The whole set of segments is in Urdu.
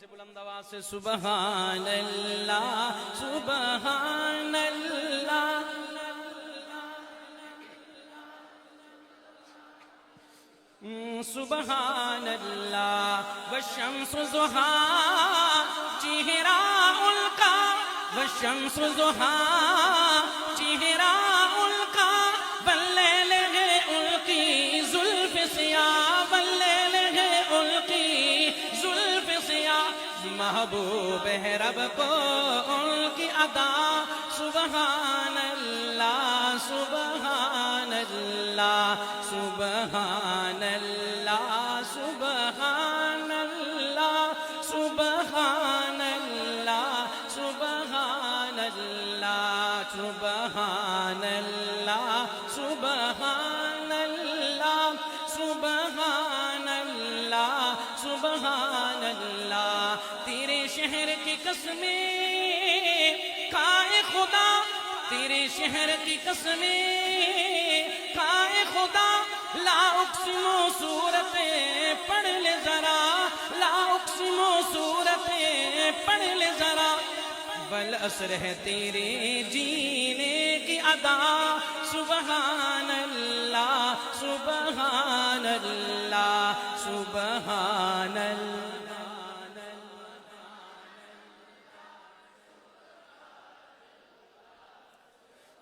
سے بلند آواز سے سبحان اللہ سبحان اللہ سبحان اللہ والشمس ضحا چہرہ القا والشمس ضحا چہرہ القا واللیل القی زلف سیاہ واللیل القی زلف سیاہ محبوب ہے رب کو ان کی ادا سبحان اللہ سبحان اللہ سبحان اللہ سبحان اللہ سبحان اللہ سبحان اللہ سبحان اللہ سبحان اللہ سبحان اللہ سبحان اللہ تیرے شہر کی قسمیں کھائے خدا تیرے شہر کی قسمیں کھائے خدا لا اقسم صورتیں پڑھ لے ذرا لا اقسم صورتیں پڑھ لے ذرا والعصر ہے تیرے جینے کی ادا سبحان اللہ سبحان اللہ سبحان اللہ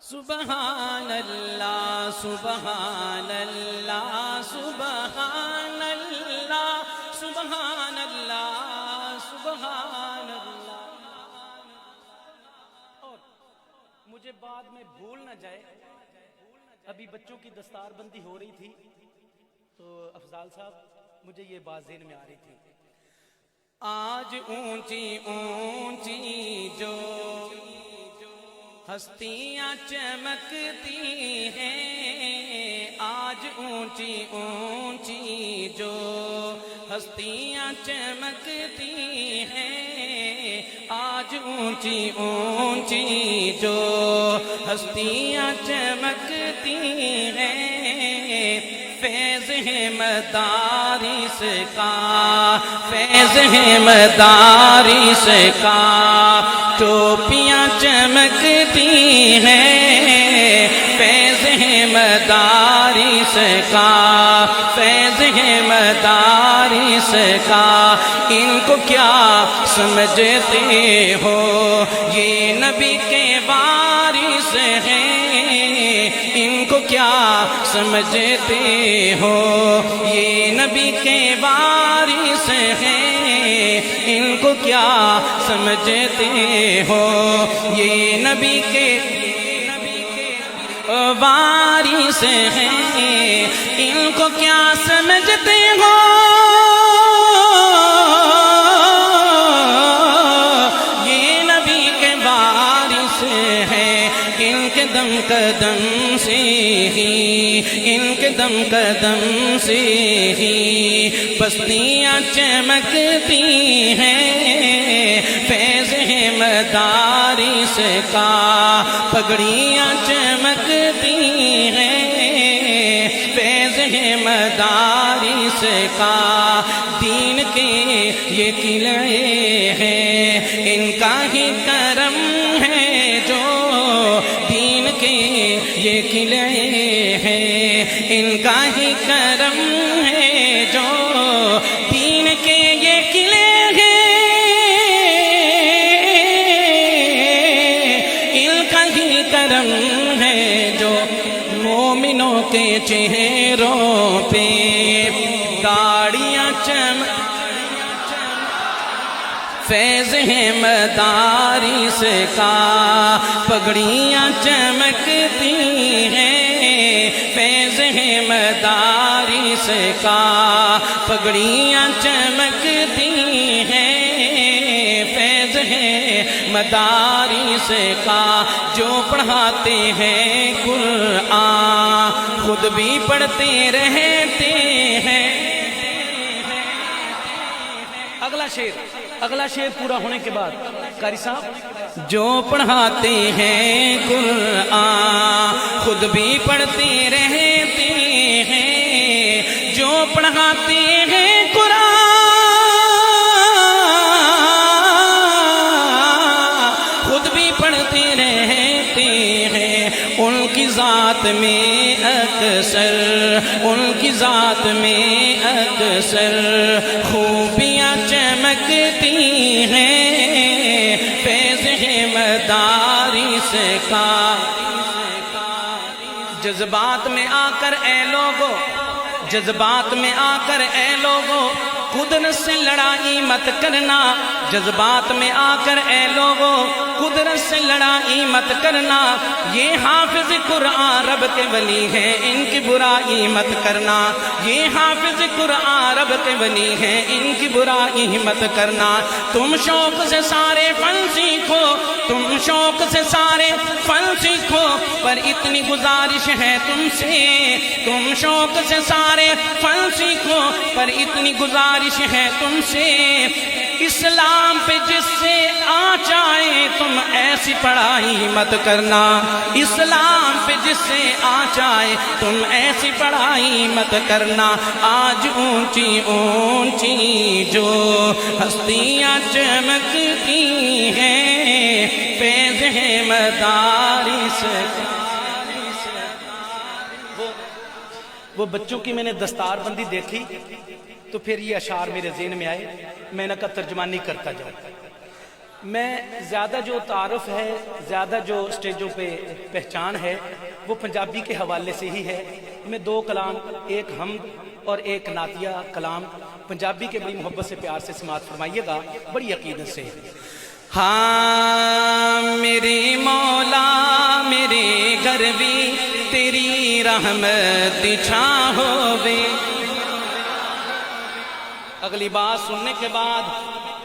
سبحان اللہ سبحان اللہ سبحان اللہ سبحان اللہ سبحان اللہ اور مجھے بعد میں بھول نہ جائے ابھی بچوں کی دستار بندی ہو رہی تھی تو افضال صاحب مجھے یہ بات ذہن میں آ رہی تھی آج اونچی اونچی جو ہستیاں چمکتی ہیں آج اونچی اونچی جو ہستیاں چمکتی ہیں آج اونچی اونچی جو ہستیاں چمکتی ہیں فیض ہے مدارس کا فیض ہے مدارس کا ٹوپیاں چمکتی ہیں فیض ہے مدارس کا فیض ہے مدارس کا ان کو کیا سمجھتے ہو یہ نبی کے وارث ہیں ان کو کیا سمجھتے ہو یہ نبی کے وارث ہیں ان کو کیا سمجھتے ہو یہ نبی کے وارث ہیں ان کو کیا سمجھتے ہو یہ نبی کے وارث ہیں ان کے دم قدم سے ہی ان کے دم قدم سے ہی بستیاں چمکتی ہیں فیض ہے مدارس کا پگڑیاں چمکتی ہیں فیض ہے مدارس کا دین کے یہ قلعے ہیں ان کا ہی کرم ہے جو دین کے یہ قلعے ہیں ان کا ہی کرم ہے جو دین کے یہ قلعے ہیں ان کا ہی کرم ہے جو مومنوں کے چہروں پہ داڑیاں فیض ہے مدارس کا پگڑیاں چمکتی ہیں فیض ہے مدارس کا پگڑیاں چمکتی ہیں فیض ہے مدارس کا جو پڑھاتے ہیں قرآن خود بھی پڑھتے رہتے ہیں اگلا شعر پورا ہونے کے بعد قاری صاحب جو پڑھاتے ہیں قرآن خود بھی پڑھتے رہتے ہیں جو پڑھاتے ہیں قرآن ذات میں اکثر، ان کی ذات میں اکثر خوبیاں چمکتی ہیں، فیض ہے مدارس کا۔ جذبات میں آ کر اے لوگو، جذبات میں آ کر اے لوگو قدرت سے لڑائی مت کرنا، جذبات میں آ کر اے لوگو قدرت سے لڑائی مت کرنا، یہ حافظ قرآن رب کے ولی ہیں، ان کی برائی مت کرنا، یہ حافظ قرآن رب کے ولی ہیں، ان کی برائی مت کرنا۔ تم شوق سے سارے فن سیکھو، تم شوق سے سارے فن سیکھو، پر اتنی گزارش ہے تم سے، تم شوق سے سارے فن سیکھو، پر اتنی گزارش ہے تم سے، اسلام پہ جس سے آ جائے تم ایسی پڑھائی مت کرنا، اسلام پہ جس سے آ جائے تم ایسی پڑھائی مت کرنا۔ آج اونچی اونچی جو ہستیاں چمکتی ہیں، فیض ہے مدارس۔ وہ بچوں کی میں نے دستار بندی دیکھی تو پھر یہ اشعار میرے ذہن میں آئے، میں نے کہا ترجمانی کرتا جاؤں۔ میں زیادہ جو تعارف ہے، زیادہ جو سٹیجوں پہ پہچان ہے وہ پنجابی کے حوالے سے ہی ہے۔ میں دو کلام، ایک حمد اور ایک نعتیہ کلام پنجابی کے بڑی محبت سے پیار سے سماعت فرمائیے گا، بڑی عقیدت سے۔ ہاں میرے مولا میرے گھر بھی تیری رحمت چھاں ہووے۔ اگلی بات سننے کے بعد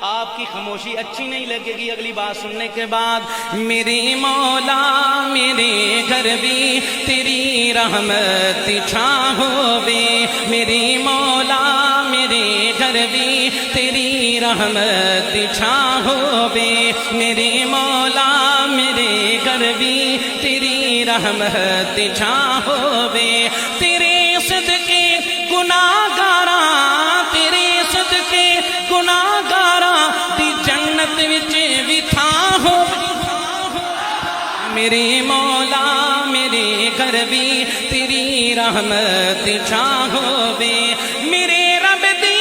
آپ کی خاموشی اچھی نہیں لگے گی، اگلی بات سننے کے بعد میرے مولا میرے گھر بھی تیری رحمت چھاں ہووے، میرے مولا میرے گھر بھی تیری رحمت چھاں ہووے، میرے مولا میرے گھر بھی تیری رحمت چھاں ہووے۔ تیرے صدقے گناہگاراں، تیرے صدقے گناہگاراں دی جنت وچ بھی تھاں ہووے۔ میرے مولا میرے گھر بھی تیری رحمت چھاں ہووے، میرے رب دی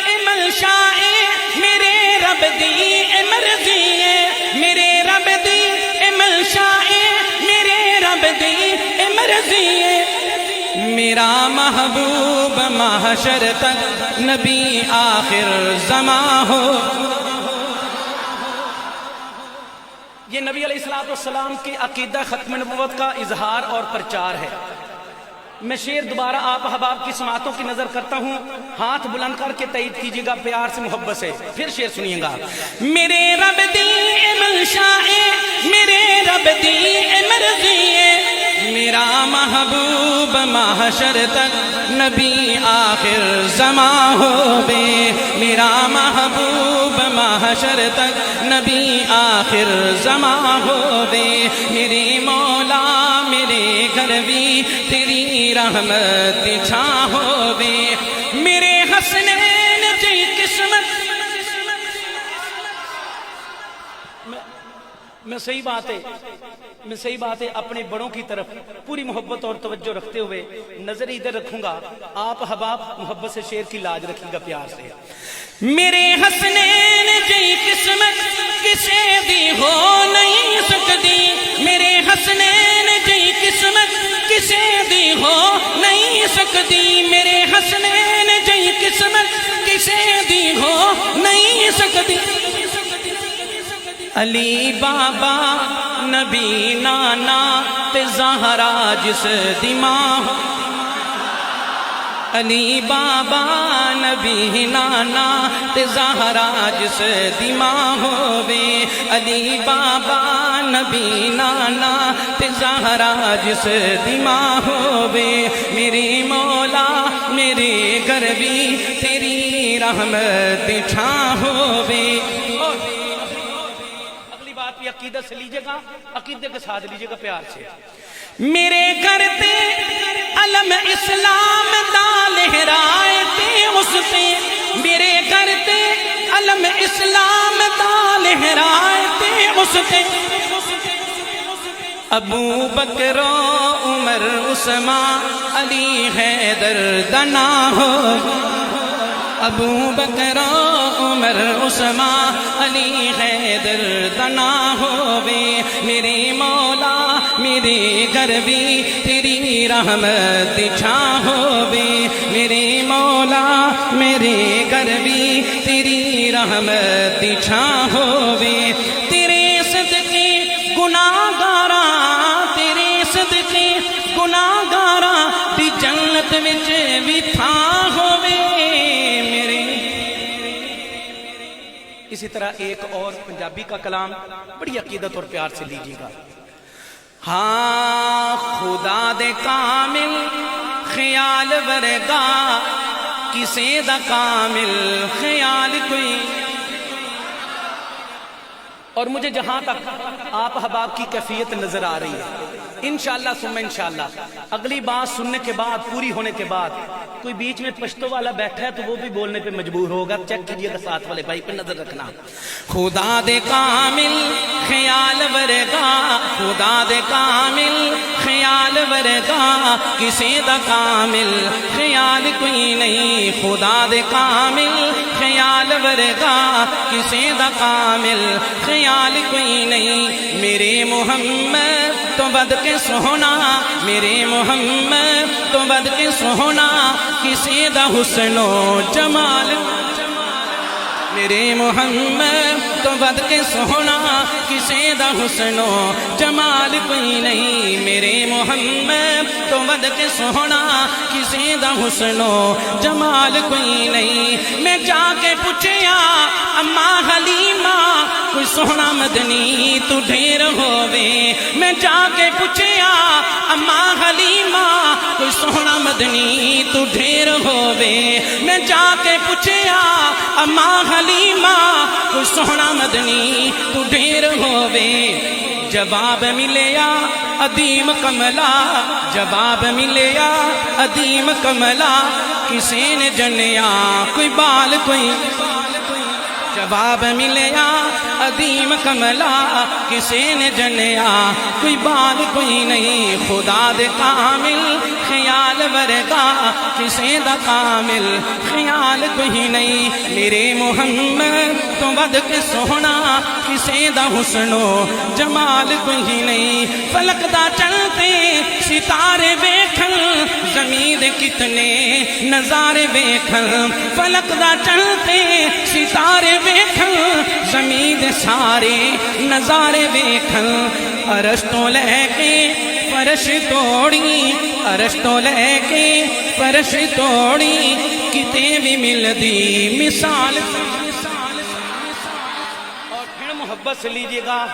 اے منشا اے، میرے رب دی اے مرضی اے، میرے رب دی اے منشا اے، میرے رب دی اے مرضی اے۔ میرا محبوب محشر تک نبی آخر زمان ہو۔ یہ نبی علیہ السلام کے عقیدہ ختم نبوت کا اظہار اور پرچار ہے۔ میں شعر دوبارہ آپ احباب کی سماعتوں کی نظر کرتا ہوں، ہاتھ بلند کر کے تائید کیجیے گا پیار سے محبت سے، پھر شعر سنیے گا۔ میرے رب دی اے منشا اے، میرے رب دی اے مرضی اے، میرا محبوب محشر تک نبی آخر زمان ہووے، میرا محبوب محشر تک نبی آخر زمان ہووے، میرے مولا میرے گھر بھی تیری رحمت چھاں ہووے، میرے حسنین جی قسمت۔ میں صحیح بات ہے اپنے بڑوں کی طرف پوری محبت اور توجہ رکھتے ہوئے نظر ادھر رکھوں گا، آپ احباب محبت سے شعر کی لاج رکھیں گا پیار سے۔ میرے حسنین جی قسمت کسے دی ہو نہیں سکتی، میرے حسنین جی قسمت کسے دی ہو نہیں سکتی، میرے حسنین جی قسمت کسے دی ہو نہیں سکتی۔ علی بابا نبی نانا تے زہرا جس دی ماں، علی بابا نبی نانا تے زہرا جس دی ماں ہووے، علی بابا نبی نانا تے زہرا جس دی ماں ہووے، میرے مولا میرے گھر بھی تیری رحمت چھاں ہووے۔ عقیدت سے لیجئے گا، عقیدے کے ساتھ لیجئے گا پیار سے۔ میرے گھر تے علم اسلام دا لہرائے تے اس تے، میرے گھر تے علم اسلام دا لہرائے تے اس تے، ابو بکر عمر عثمان علی حیدر دنا ہو ابو بکر عمر عثمان علی حیدر دنا ہووے میرے مولا میرے گھر بھی تیری رحمت چھا ہووے میرے مولا میرے گھر بھی تیری رحمت چھا ہووے تیرے صدقے گناہگاراں تیرے صدقے گناہگاراں دی جنت وچ بھی تھا ہووے میرے. اسی طرح ایک اور پنجابی کا کلام بڑی عقیدت اور پیار سے لیجیے گا. ہاں خدا دے کامل خیال ورگا کسے دا کامل خیال کوئی. اور مجھے جہاں تک آپ احباب کی کیفیت نظر آ رہی ہے انشاءاللہ ثم انشاءاللہ اگلی بات سننے کے بعد پوری ہونے کے بعد کوئی بیچ میں پشتو والا بیٹھا ہے تو وہ بھی بولنے پہ مجبور ہوگا. چیک کیجئے گا ساتھ والے بھائی پہ نظر رکھنا. خدا دے کامل خیال ورگا خدا دے کامل خیال ورگا کسے دا کامل خیال کوئی نہیں. خدا دے کامل خیال ورگا کسے دا کامل خیال کوئی نہیں. میرے محمد تو بد کے سونا میرے محمد تو بد کے سونا کسے دا حسن و جمال میرے محمد تو بد کے سونا کسے دا حسن و جمال کوئی نہیں. میرے محمد تو بد کے سونا کسے دا حسن و جمال کوئی نہیں. میں جا کے پوچھیا اماں حلیمہ کوئی سونا مدنی تو ڈھیر ہووے. میں جا کے پوچھیا اماں حلیمہ کوئی سونا مدنی تو ڈھیر ہووے. میں جا کے پوچھیا اماں حلیمہ کوئی سونا مدنی تو ڈھیر ہووے. جواب ملیا عدیم کملا جواب ملیا عدیم کملا کسے نے جنیا کوئی بال کوئی جواب ملیا عدیم کملا کسے نے جنیا کوئی بال کوئی نہیں. خدا دے کامل خیال ورگا کسے دا کامل خیال کوئی نہیں. میرے محمد تو بد کے سونا کسے دا حسن و جمال کوئی نہیں. فلک دا چلتے ستارے ویکھن زمین دے کتنے نظارے ویکھن فلک دا چلتے ستارے ویکھن زمین دے سارے نظارے ویکھن. عرش تو لے کے فرش توڑی عرش تو لے کے فرش توڑی کتے بھی مل دی مثال. اور پھر محبت سے لیجیے گا.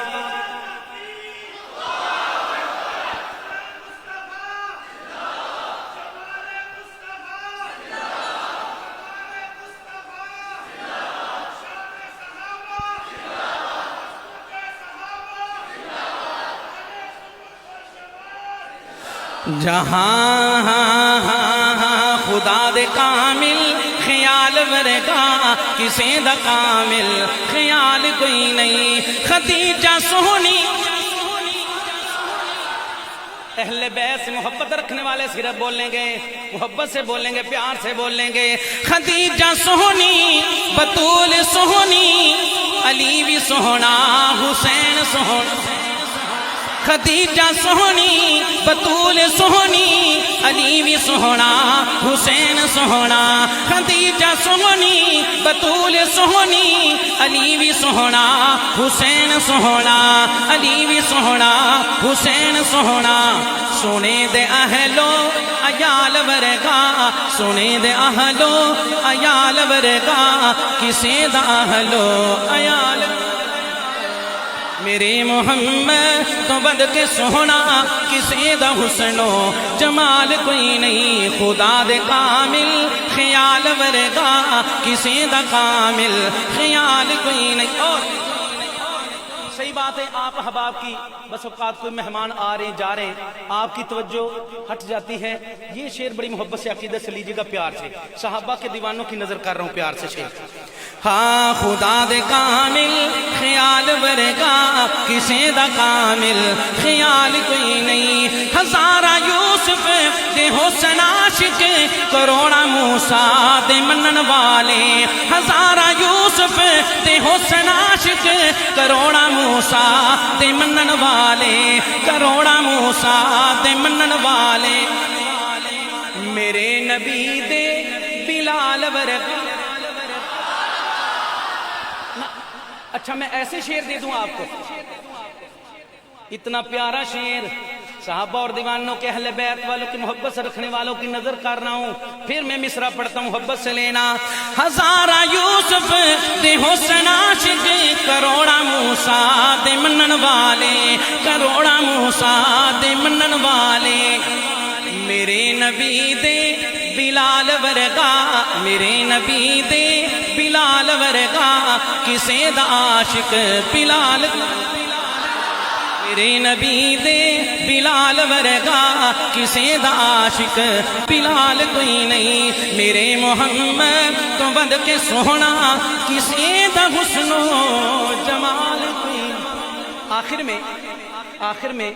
جہاں خدا دے کامل خیال ورگا کسے دا کامل خیال کوئی نہیں. خدیجہ سونی اہل بیت سے محبت رکھنے والے صرف بولیں گے محبت سے بولیں گے پیار سے بولیں گے. خدیجہ سونی بطول سونی علی بھی سونا حسین سونا خدیجہ سونی بطول سونی علی بھی سونا حسین سونا. خدیجہ سونی بطول سونی علی بھی سونا حسین سونا علی بھی سونا حسین سونا. سونے دے اہلو عیال ورگا سونے دے اہلو عیال ورگا کسے دا اہلو عیال. میرے محمد تو بد کے سونا کسے دا حسن و جمال کوئی نہیں. خدا دے کامل خیال ورگا کسے دا کامل خیال کوئی نہیں. اور صحیح بات ہے آپ احباب کی بس اوقات کوئی مہمان آ رہے ہیں جا رہے ہیں آپ کی توجہ ہٹ جاتی ہے. یہ شعر بڑی محبت سے عقیدت سے لیجیے گا پیار سے. صحابہ کے دیوانوں کی نظر کر رہا ہوں پیار سے شعر. ہاں خدا دے کامل خیال ورگا کسے دا کامل خیال کوئی نہیں ہزارہ یوسف دے حسن عاشق کروڑا موسیٰ دے منن والے ہزارہ یوسف دے حسن عاشق کروڑا موسیٰ دے منن والے کروڑا موسیٰ دے منن والے میرے نبی دے بلال ورگا اچھا میں ایسے شعر دے دوں آپ کو اتنا پیارا شعر صحابہ اور دیوانوں کے اہل بیت والوں کی محبت سے رکھنے والوں کی نظر کر رہا ہوں پھر میں مصرع پڑھتا ہوں محبت سے لینا ہزارہ یوسف دے حسن عاشق کروڑا موسیٰ دے منن والے کروڑا موسیٰ دے منن والے میرے نبی دے بلال ورگا میرے نبی دے بلال ورگا کسے دا عاشق بلال میرے نبی دے بلال ورگا کسے دا عاشق بلال کوئی نہیں میرے محمد تو بد کے سونا کسے دا حسن و جمال کوئی نہیں آخر میں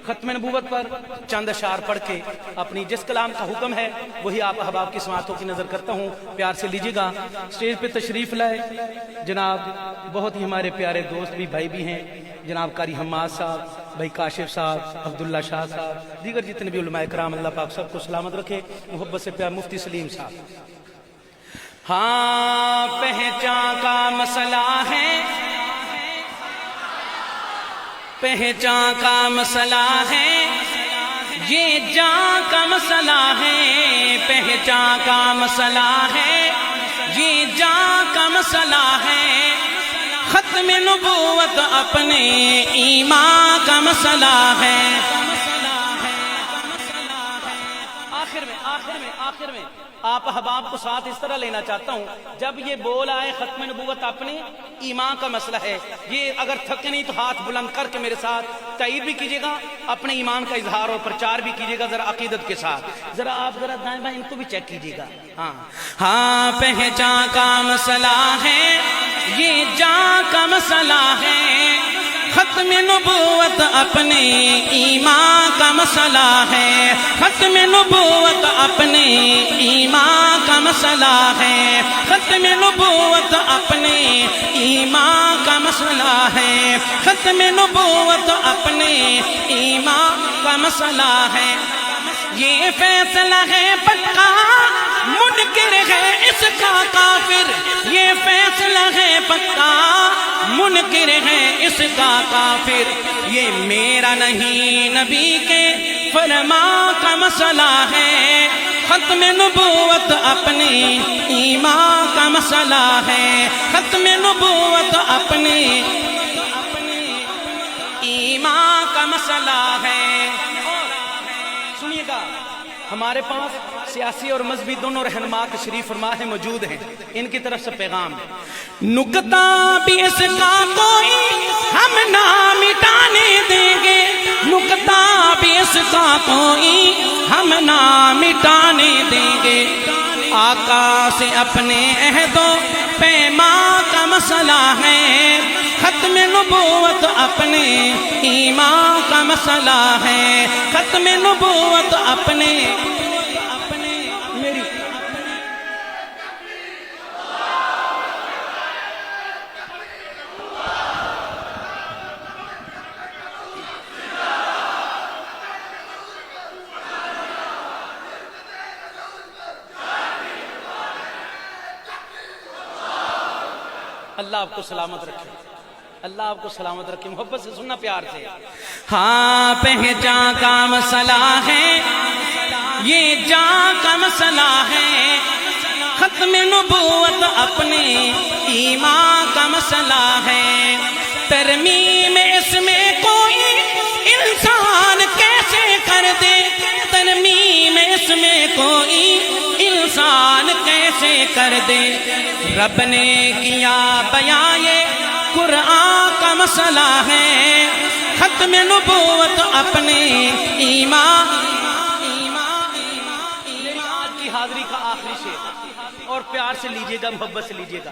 ختم نبوت پر چند اشعار پڑھ کے اپنی جس کلام کا حکم ہے وہی آپ احباب کی سماعتوں کی نظر کرتا ہوں پیار سے لیجیے گا سٹیج پہ تشریف لائے جناب بہت ہی ہمارے پیارے دوست بھی بھائی بھی ہیں جناب قاری حماد صاحب بھائی کاشف صاحب عبداللہ شاہ صاحب دیگر جتنے بھی علماء کرام اللہ پاک سب کو سلامت رکھے محبت سے پیار مفتی سلیم صاحب ہاں پہچان کا مسئلہ ہے پہچان کا مسئلہ ہے یہ جان کا مسئلہ ہے پہچان کا مسئلہ ہے یہ جان کا مسئلہ ہے ختم نبوت اپنے ایمان کا مسئلہ ہے آخر میں آپ احباب کو ساتھ اس طرح لینا چاہتا ہوں جب یہ بول آئے ختم نبوت اپنے ایمان کا مسئلہ ہے یہ اگر تھکے نہیں تو ہاتھ بلند کر کے میرے ساتھ تائید بھی کیجئے گا اپنے ایمان کا اظہار اور پرچار بھی کیجئے گا ذرا عقیدت کے ساتھ ذرا آپ ذرا دائیں بائیں ان کو بھی چیک کیجئے گا ہاں پہچان کا مسئلہ ہے یہ جان کا مسئلہ ہے ختم نبوت اپنے ایمان کا مسئلہ ہے ختم نبوت اپنے ایمان کا مسئلہ ہے ختم نبوت اپنے ایمان کا مسئلہ ہے ختم نبوت اپنے ایمان کا مسئلہ ہے یہ فیصلہ ہے پکا منکر ہے اس کا کافر یہ فیصلہ ہے پکا منکر ہے اس کا کافر یہ میرا نہیں نبی کے فرمان کا مسئلہ ہے ختم نبوت اپنے ایمان کا مسئلہ ہے ختم نبوت اپنے ایمان کا مسئلہ ہے سنیے گا ہمارے پاس سیاسی اور مذہبی دونوں رہنما تشریف فرما ہے موجود ہیں ان کی طرف سے پیغام ہے نکتہ بھی اس کا کوئی ہم نہ مٹانے دیں گے نکتہ بھی اس کا کوئی ہم نہ مٹانے دیں گے آقا سے اپنے عہد و پیمان کا مسئلہ ہے ختم نبوت اپنے ایمان کا مسئلہ ہے ختم نبوت اپنے میری اللہ آپ کو سلامت رکھے اللہ آپ کو سلامت رکھے محبت سے سننا پیار سے ہاں پہچان کا مسئلہ ہے یہ جان کا مسئلہ ہے ختم نبوت اپنے ایمان کا مسئلہ ہے ترمیم اس میں کوئی انسان کیسے کر دے ترمیم اس میں کوئی انسان کیسے کر دے رب نے کیا بیان یہ قرآن کا مسئلہ ہے ختم نبوت اپنے ایمان آج کی حاضری کا آخری شعر اور پیار سے لیجئے گا محبت سے لیجئے گا